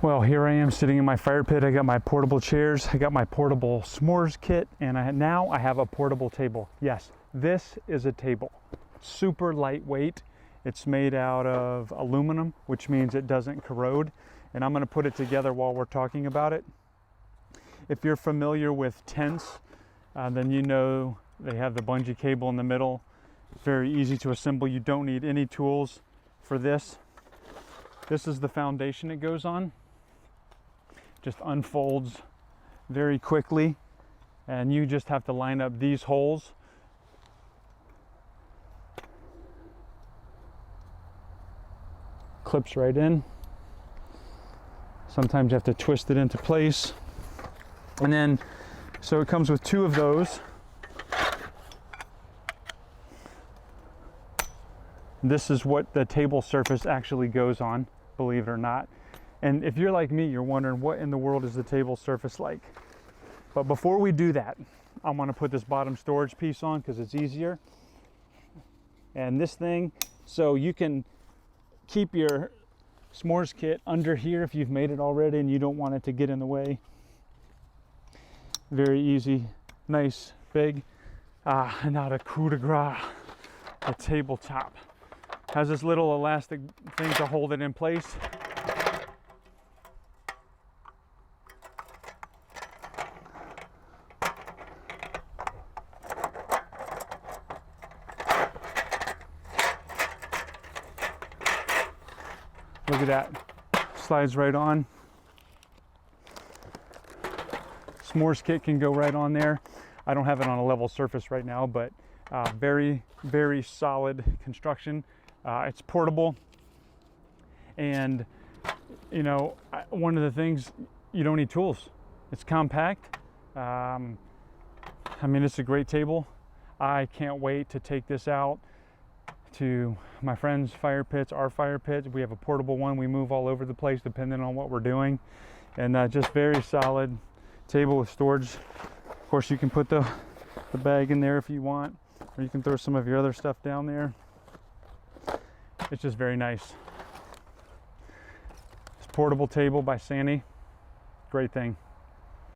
Well, here I am sitting in my fire pit. I got my portable chairs, I got my portable s'mores kit, and now I have a portable table. Yes, this is a table. Super lightweight. It's made out of aluminum, which means it doesn't corrode. And I'm gonna put it together while we're talking about it. If you're familiar with tents, then you know they have the bungee cable in the middle. Very easy to assemble. You don't need any tools for this. This is the foundation it goes on. Just unfolds very quickly, and you just have to line up these holes. Clips right in. Sometimes you have to twist it into place. And then, so it comes with 2 of those. This is what the table surface actually goes on, believe it or not. And if you're like me, you're wondering what in the world is the table surface like. But before we do that, I'm gonna put this bottom storage piece on because it's easier. And this thing, so you can keep your s'mores kit under here if you've made it already and you don't want it to get in the way. Very easy, nice, big, not a coup de grace, a tabletop. Has this little elastic thing to hold it in place. Look at that, slides right on. S'mores kit can go right on there. I don't have it on a level surface right now, but very, very solid construction. It's portable, and you know, one of the things, you don't need tools. It's compact. I mean, it's a great table. I can't wait to take this out to my friends' fire pits, our fire pits. We have a portable one. We move all over the place depending on what we're doing. And just very solid table with storage. Of course, you can put the bag in there if you want, or you can throw some of your other stuff down there. It's just very nice. It's portable table by Sanny. Great thing.